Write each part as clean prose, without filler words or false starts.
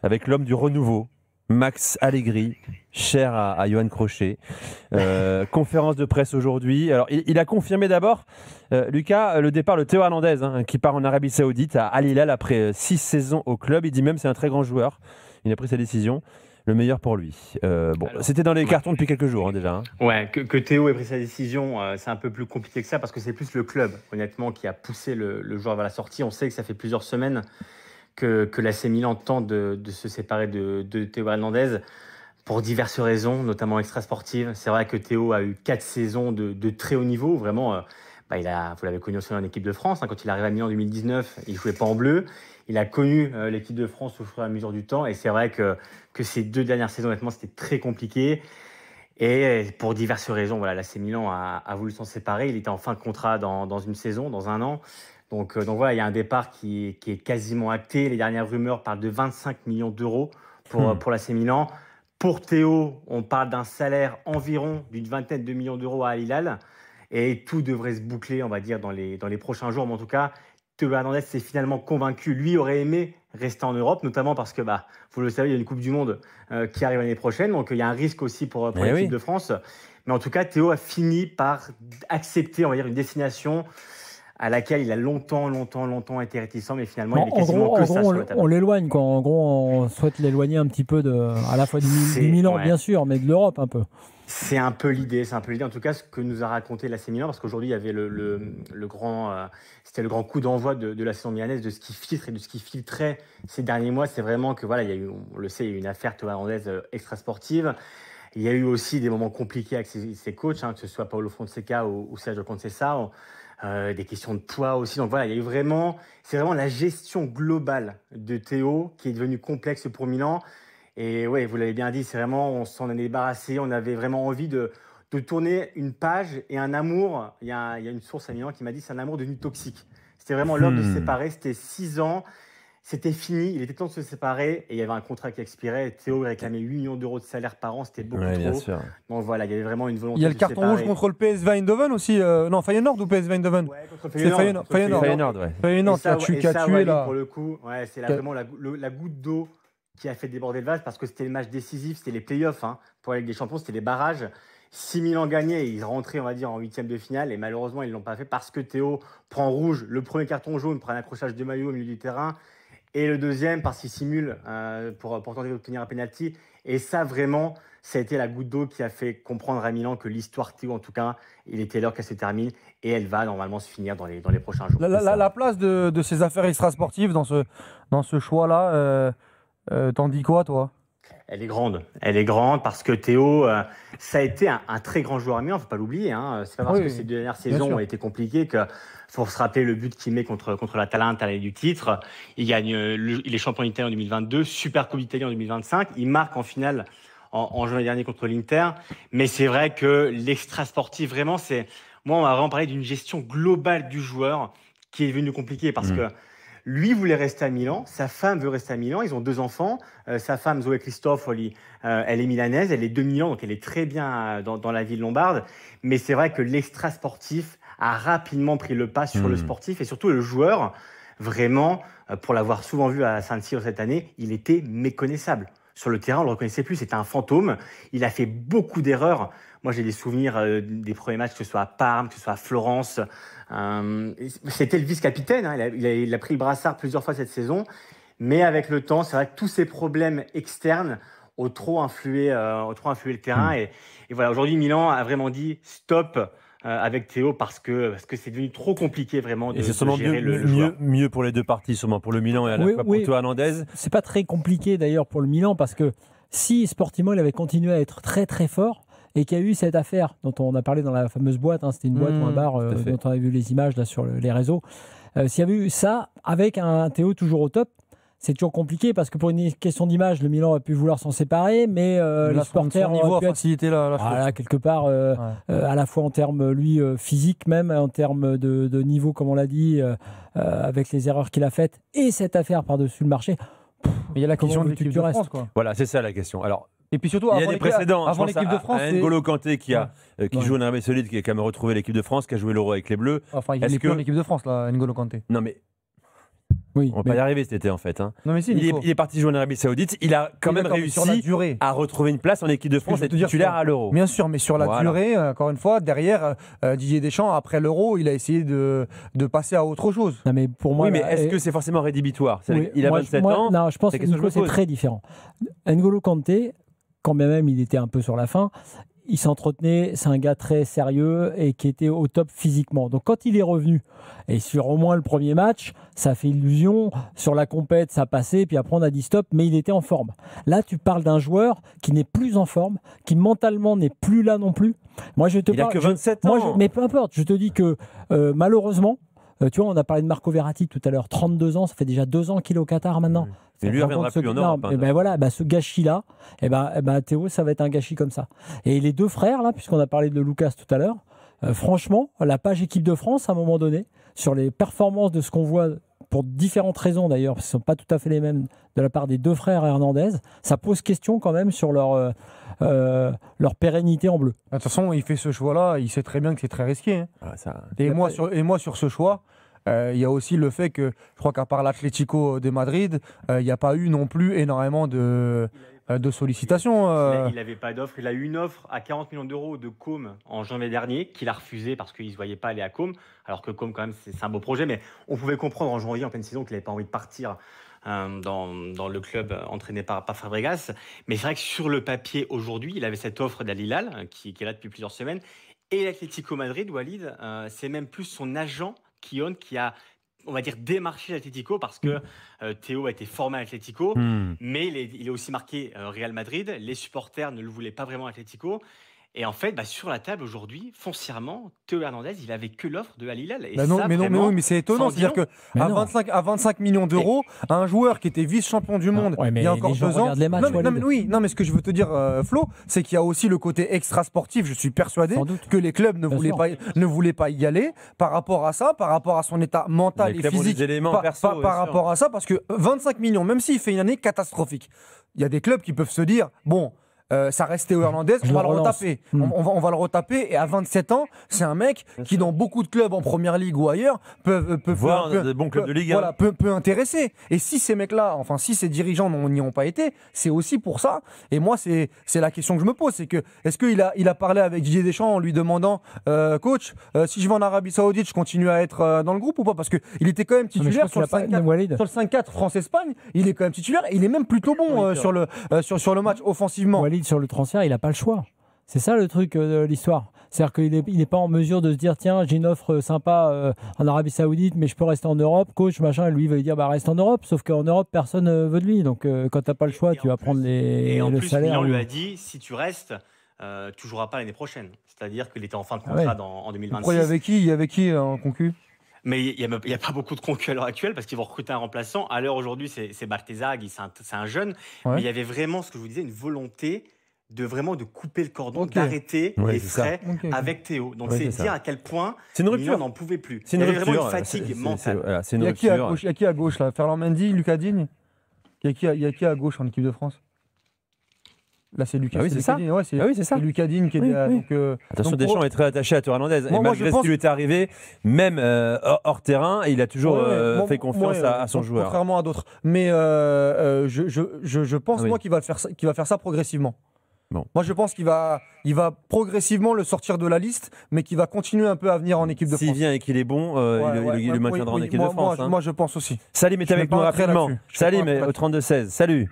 avec l'homme du renouveau, Max Allegri, cher à Johan Crochet. Conférence de presse aujourd'hui. Alors, il a confirmé d'abord, Lucas, le départ de Théo Hernandez, qui part en Arabie Saoudite à Al Hilal après 6 saisons au club. Il dit même c'est un très grand joueur. Il a pris sa décision. Le meilleur pour lui. C'était dans les cartons depuis quelques jours déjà. Ouais, que Théo ait pris sa décision, c'est un peu plus compliqué que ça parce que c'est plus le club, honnêtement, qui a poussé le joueur vers la sortie. On sait que ça fait plusieurs semaines que l'AC Milan tente de se séparer de Théo Hernandez pour diverses raisons, notamment extrasportives. C'est vrai que Théo a eu 4 saisons de très haut niveau. Vraiment, vous l'avez connu aussi en équipe de France. Quand il arrive à Milan en 2019, il ne jouait pas en bleu. Il a connu l'équipe de France au fur et à mesure du temps. Et c'est vrai que ces 2 dernières saisons, honnêtement, c'était très compliqué. Et pour diverses raisons, l'AC Milan a voulu s'en séparer. Il était en fin de contrat dans une saison, dans un an. Donc voilà, il y a un départ qui est quasiment acté. Les dernières rumeurs parlent de 25 millions d'euros pour l'AC Milan. Pour Théo, on parle d'un salaire environ d'une vingtaine de millions d'euros à Al Hilal. Et tout devrait se boucler, on va dire, dans les prochains jours. Mais en tout cas, Théo Hernandez s'est finalement convaincu. Lui aurait aimé rester en Europe, notamment parce que, vous le savez, il y a une Coupe du Monde qui arrive l'année prochaine. Donc il y a un risque aussi pour l'équipe de France. Mais en tout cas, Théo a fini par accepter, on va dire, une destination à laquelle il a longtemps été réticent, mais finalement, il est quasiment que ça sur la table. On l'éloigne, quoi. En gros, on souhaite l'éloigner un petit peu à la fois du Milan, bien sûr, mais de l'Europe un peu. C'est un peu l'idée. En tout cas, ce que nous a raconté l'AC Milan, parce qu'aujourd'hui, il y avait c'était le grand coup d'envoi de la saison milanaise, de ce qui filtre et de ce qui filtrait ces derniers mois. C'est vraiment que, il y a eu, on le sait, il y a eu une affaire Théo Hernandez extra-sportive. Il y a eu aussi des moments compliqués avec ses coachs, que ce soit Paulo Fonseca ou Sergio Conceição. Des questions de poids aussi. Donc il y a eu c'est vraiment la gestion globale de Théo qui est devenue complexe pour Milan. Et ouais, vous l'avez bien dit, c'est vraiment, on s'en est débarrassé. On avait vraiment envie de tourner une page et un amour. Il y a une source à Milan qui m'a dit c'est un amour devenu toxique. C'était vraiment l'heure de se séparer. C'était 6 ans. C'était fini, il était temps de se séparer et il y avait un contrat qui expirait. Théo réclamait 8 millions d'euros de salaire par an, c'était beaucoup trop. Bien sûr. Donc voilà, il y avait vraiment une volonté. Il y a le carton rouge contre le PSV Eindhoven aussi. Non, Feyenoord ou PSV Eindhoven? Ouais, contre Feyenoord. Feyenoord qui a tué là. Pour le coup, c'est vraiment la goutte d'eau qui a fait déborder le vase parce que c'était le match décisif, c'était les playoffs pour la Ligue des Champions, c'était les barrages. Si Milan gagnait, ils rentraient, on va dire, en 8e de finale et malheureusement, ils ne l'ont pas fait parce que Théo prend rouge, le premier carton jaune, prend un accrochage de maillot au milieu du terrain. Et le deuxième, parce qu'il simule pour tenter d'obtenir un penalty. Et ça, vraiment, ça a été la goutte d'eau qui a fait comprendre à Milan que l'histoire Théo, en tout cas, il était l'heure qu'elle se termine. Et elle va normalement se finir dans les prochains jours. La place de ces affaires extrasportives dans ce choix-là, t'en dis quoi, toi? Elle est grande parce que Théo, ça a été un très grand joueur à Milan, il ne faut pas l'oublier. C'est pas parce que ces 2 dernières saisons ont été compliquées qu'il faut se rappeler le but qu'il met contre l'Atalanta à l'année du titre. Il gagne, il est champion italien en 2022, Super Coupe d'Italie en 2025. Il marque en finale en juin dernier contre l'Inter. Mais c'est vrai que l'extra-sportif, vraiment, moi, on m'a vraiment parlé d'une gestion globale du joueur qui est devenue compliquée parce que lui voulait rester à Milan, sa femme veut rester à Milan, ils ont 2 enfants. Sa femme, Zoé Cristofoli, elle est milanaise, elle est de Milan, donc elle est très bien dans la ville lombarde. Mais c'est vrai que l'extra-sportif a rapidement pris le pas sur le sportif et surtout le joueur, vraiment, pour l'avoir souvent vu à San Siro cette année, il était méconnaissable. Sur le terrain, on ne le reconnaissait plus, c'était un fantôme. Il a fait beaucoup d'erreurs. Moi, j'ai des souvenirs des premiers matchs, que ce soit à Parme, que ce soit à Florence. C'était le vice-capitaine. Il a pris le brassard plusieurs fois cette saison. Mais avec le temps, c'est vrai que tous ces problèmes externes ont trop influé le terrain. Et voilà, aujourd'hui, Milan a vraiment dit stop avec Théo parce que c'est devenu trop compliqué vraiment de gérer le joueur. Mieux pour les deux parties, sûrement pour le Milan et à la fois pour Théo Hernandez. C'est pas très compliqué d'ailleurs pour le Milan parce que si sportivement il avait continué à être très très fort et qu'il y a eu cette affaire dont on a parlé dans la fameuse boîte, c'était une boîte ou un bar dont on a vu les images là sur les réseaux, s'il y avait eu ça avec un Théo toujours au top, c'est toujours compliqué parce que pour une question d'image, le Milan a pu vouloir s'en séparer, mais les supporters ont pu facilité la quelque part, à la fois en termes physique, même en termes de niveau, comme on l'a dit, avec les erreurs qu'il a faites et cette affaire par-dessus le marché. Il y a la question de l'équipe de France, quoi. Voilà, c'est ça la question. Alors, et puis surtout, il y a des précédents. Avant l'équipe de France, N'Golo Kanté qui joue en Arabie Saoudite, qui a quand même retrouvé l'équipe de France, qui a joué l'Euro avec les Bleus. Enfin, il est plus en équipe de France là, N'Golo Kanté. Non mais Oui, On va pas y arriver cet été en fait. Hein. Non, mais si, il est parti jouer en Arabie Saoudite. Il a quand même réussi à retrouver une place en équipe de France et titulaire à l'Euro. Bien sûr, mais sur la durée, encore une fois, derrière, Didier Deschamps, après l'Euro, il a essayé de passer à autre chose. Non, mais pour moi, oui, mais est-ce que c'est forcément rédhibitoire? Oui, il a 27 ans. Non, je pense que Nico, c'est très différent. N'Golo Kanté, quand bien même il était un peu sur la fin, il s'entretenait, c'est un gars très sérieux et qui était au top physiquement. Donc quand il est revenu, et sur au moins le premier match, ça fait illusion, sur la compète ça passait, puis après on a dit stop, mais il était en forme. Là tu parles d'un joueur qui n'est plus en forme, qui mentalement n'est plus là non plus. Moi, il a que 27 ans. Mais peu importe, je te dis que malheureusement, tu vois, on a parlé de Marco Verratti tout à l'heure, 32 ans, ça fait déjà 2 ans qu'il est au Qatar maintenant. Mais lui, il ne reviendra plus en Europe. Et ben voilà, ce gâchis-là, Théo, ça va être un gâchis comme ça. Et les deux frères, là, puisqu'on a parlé de Lucas tout à l'heure, franchement, la page équipe de France, à un moment donné, sur les performances de ce qu'on voit, pour différentes raisons d'ailleurs, parce qu'ils ne sont pas tout à fait les mêmes de la part des deux frères Hernandez, ça pose question quand même sur leur pérennité en bleu. De toute façon, il fait ce choix-là, il sait très bien que c'est très risqué. Hein. Et moi, sur ce choix, il y a aussi le fait que, je crois qu'à part l'Atlético de Madrid, il n'y a pas eu non plus énormément de sollicitations. Il n'avait pas d'offre. Il a eu une offre à 40 millions d'euros de Com en janvier dernier, qu'il a refusé parce qu'il ne se voyait pas aller à Com. Alors que Com, quand même, c'est un beau projet. Mais on pouvait comprendre en janvier, en pleine saison, qu'il n'avait pas envie de partir dans le club entraîné par Fabregas. Mais c'est vrai que sur le papier, aujourd'hui, il avait cette offre d'Al Hilal, qui est là depuis plusieurs semaines. Et l'Atlético Madrid, Walid, c'est même plus son agent, Kion, qui a, on va dire, démarché l'Atlético parce que Théo a été formé à l'Atlético, mais il est aussi marqué Real Madrid. Les supporters ne le voulaient pas vraiment à l'Atlético. Et en fait, sur la table aujourd'hui, foncièrement, Théo Hernandez, il avait que l'offre de Al Hilal. Mais c'est étonnant. C'est-à-dire qu'à 25 millions d'euros, un joueur qui était vice-champion du monde il y a encore 2 ans. Mais ce que je veux te dire, Flo, c'est qu'il y a aussi le côté extra-sportif. Je suis persuadé que les clubs ne voulaient pas y aller par rapport à ça, par rapport à son état mental et physique. Par rapport à ça, parce que 25 millions, même s'il fait une année catastrophique, il y a des clubs qui peuvent se dire, bon, ça reste Théo Hernandez, on va le retaper. On va le retaper. Et à 27 ans, c'est un mec qui, dans beaucoup de clubs en première ligue ou ailleurs, peut voir des bons clubs de Ligue 1. Voilà, peut intéresser. Et si ces mecs-là, enfin, si ces dirigeants n'y ont pas été, c'est aussi pour ça. Et moi, c'est la question que je me pose. C'est que, est-ce qu'il a parlé avec Didier Deschamps en lui demandant, coach, si je vais en Arabie Saoudite, je continue à être dans le groupe ou pas? Parce qu'il était quand même titulaire sur le 5-4 France-Espagne. Il est quand même titulaire et il est même plutôt bon sur le match offensivement. Sur le transfert, il n'a pas le choix. C'est ça le truc de l'histoire. C'est-à-dire qu'il n'est pas en mesure de se dire tiens, j'ai une offre sympa en Arabie Saoudite, mais je peux rester en Europe. Coach, machin, lui, il va lui dire reste en Europe. Sauf qu'en Europe, personne ne veut de lui. Donc quand tu n'as pas le choix, tu vas prendre le salaire. Milan lui a dit si tu restes, tu ne joueras pas l'année prochaine. C'est-à-dire qu'il était en fin de contrat en 2026. Pourquoi il y avait qui en concu? Mais il n'y a pas beaucoup de concus à l'heure actuelle parce qu'ils vont recruter un remplaçant. À l'heure aujourd'hui, c'est Balthazar, c'est un jeune. Mais il y avait vraiment, ce que je vous disais, une volonté de couper le cordon, d'arrêter les frais avec Théo. Donc c'est dire à quel point Milan n'en pouvait plus. C'est une rupture. Vraiment une fatigue mentale. Il y a qui à gauche là? Ferland Mendy, Lucas Digne. Il y a qui à gauche en équipe de France? Là, c'est Lucas. C'est ça. C'est ça. Lucas Digne qui est. Attention, Deschamps est très attaché à Théo Hernandez. Et malgré ce qui lui est arrivé, même hors terrain, il a toujours fait confiance à son joueur. Contrairement à d'autres. Mais je pense moi qu'il va faire ça progressivement. Bon. Moi, je pense qu'il va progressivement le sortir de la liste, mais qu'il va continuer un peu à venir en équipe de France. S'il vient et qu'il est bon, il le maintiendra en équipe de France. Moi, je pense aussi. Salim est avec nous rapidement. Salim au 32-16. Salut.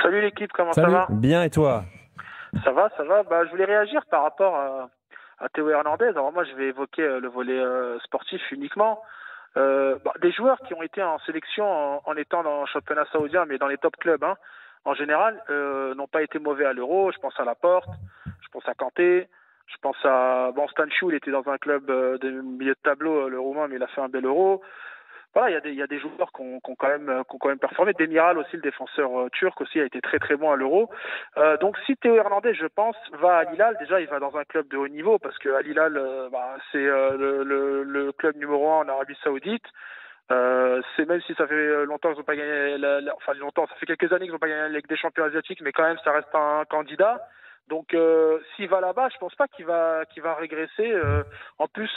Salut l'équipe, comment ça va? Bien, et toi? Ça va. Je voulais réagir par rapport à Théo Hernandez. Alors moi, je vais évoquer le volet sportif uniquement. Des joueurs qui ont été en sélection en étant dans le championnat saoudien, mais dans les top clubs, en général, n'ont pas été mauvais à l'Euro. Je pense à Laporte, je pense à Kanté, je pense à Stanciu, il était dans un club de milieu de tableau, le Roumain, mais il a fait un bel Euro. Voilà, il y a des joueurs qui ont quand même performé. Demiral aussi, le défenseur turc aussi, a été très très bon à l'Euro. Donc si Théo Hernandez, je pense, va à Al Hilal, déjà il va dans un club de haut niveau parce que Al Hilal, c'est le club numéro 1 en Arabie Saoudite. C'est même si ça fait longtemps qu'ils n'ont pas gagné, ça fait quelques années qu'ils n'ont pas gagné la Ligue des Champions asiatiques, mais quand même ça reste un candidat. Donc s'il va là-bas, je pense pas qu'il va régresser. En plus,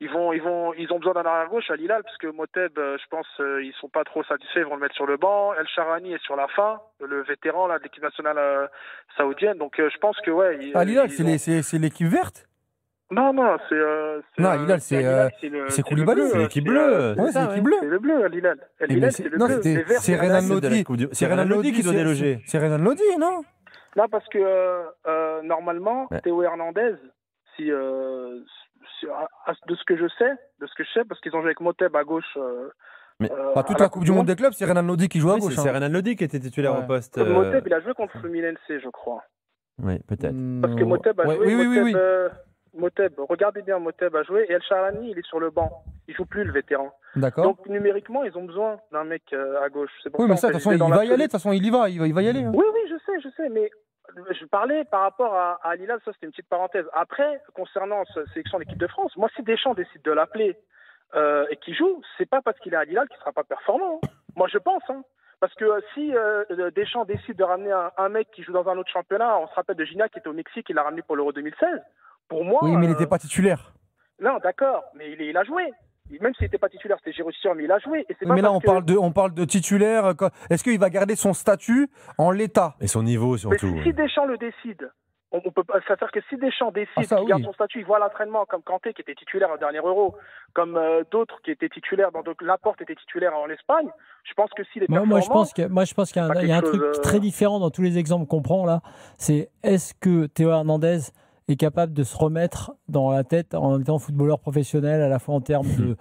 ils ont besoin d'un arrière gauche à Hilal, parce que Moteb, je pense, ils sont pas trop satisfaits, ils vont le mettre sur le banc. El Shaarawy est sur la fin, le vétéran là de l'équipe nationale saoudienne. Donc je pense que à Hilal, c'est l'équipe verte. Non, c'est Hilal, c'est Koulibaly, c'est l'équipe bleue. C'est l'équipe bleue. C'est le bleu, Hilal. Hilal, c'est le bleu. C'est Renan Lodi. C'est Renan Lodi qui doit déloger. C'est Renan Lodi, non? Non, parce que normalement, Théo Hernandez, de ce que je sais, parce qu'ils ont joué avec Moteb à gauche. Toute la Coupe du Monde des clubs, c'est Renan Lodi qui joue à gauche. C'est Renan Lodi qui était titulaire au poste. Moteb, il a joué contre le Milan C, je crois. Oui, peut-être. Parce que Moteb a joué. Oui. Moteb, regardez bien, Moteb a joué et El Shaarawy, il est sur le banc. Il joue plus, le vétéran. D'accord. Donc numériquement, ils ont besoin d'un mec à gauche. Mais ça, de toute façon, il va y aller. De toute façon, il va y aller. Oui, je sais, mais je parlais par rapport à Hilal, ça c'était une petite parenthèse. Après, concernant cette sélection de l'équipe de France, moi, si Deschamps décide de l'appeler et qu'il joue, c'est pas parce qu'il est à Hilal qu'il sera pas performant. Moi, je pense. Parce que si Deschamps décide de ramener un mec qui joue dans un autre championnat, on se rappelle de Gignac qui était au Mexique, il l'a ramené pour l'Euro 2016. Pour moi, oui, mais il n'était pas titulaire. Non, d'accord, mais il a joué. Même s'il n'était pas titulaire, c'était Giroud, mais il a joué. Et mais là, on parle de titulaire. Est-ce qu'il va garder son statut en l'état? Et son niveau surtout. Mais si Deschamps le décide, on peut, ça veut dire que si Deschamps décide qu'il garde son statut, il voit l'entraînement comme Kanté qui était titulaire au dernier Euro, comme d'autres qui étaient titulaires, Laporte était titulaire en Espagne. Je pense que s'il est performant... Moi, je pense qu'il y a un truc très différent dans tous les exemples qu'on prend là. C'est est-ce que Théo Hernandez est capable de se remettre dans la tête en étant footballeur professionnel, à la fois en termes de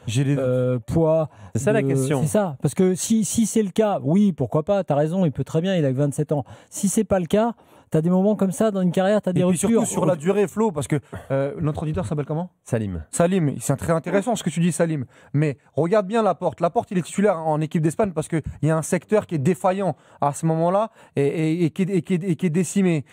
poids. C'est ça la question. C'est ça. Parce que si c'est le cas, oui, pourquoi pas, tu as raison, il peut très bien, il a que 27 ans. Si c'est pas le cas, tu as des moments comme ça dans une carrière, tu as des ruptures. Et surtout sur la durée, Flo, parce que notre auditeur s'appelle comment? Salim, c'est très intéressant ce que tu dis, Salim. Mais regarde bien Laporte. Laporte, il est titulaire en équipe d'Espagne parce qu'il y a un secteur qui est défaillant à ce moment-là et qui est décimé.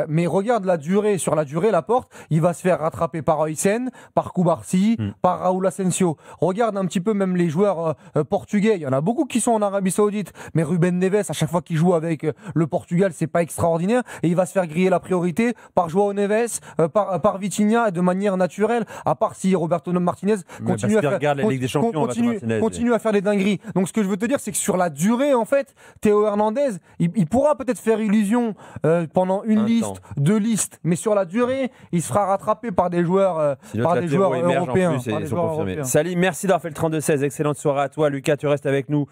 Mais regarde la durée. Sur la durée, Laporte, il va se faire rattraper par Huysen, par Koubarsi, par Raúl Asensio. Regarde un petit peu même les joueurs portugais. Il y en a beaucoup qui sont en Arabie Saoudite. Mais Ruben Neves, à chaque fois qu'il joue avec le Portugal, c'est pas extraordinaire. Et il va se faire griller la priorité par João Neves, par Vitinha de manière naturelle, à part si Roberto Martinez continue à faire des dingueries. Donc ce que je veux te dire, c'est que sur la durée, en fait, Théo Hernandez, il pourra peut-être faire illusion pendant une liste, 2 listes, mais sur la durée, il se fera rattraper par des joueurs, européens. Salim, merci d'avoir fait le 32-16. Excellente soirée à toi. Lucas, tu restes avec nous.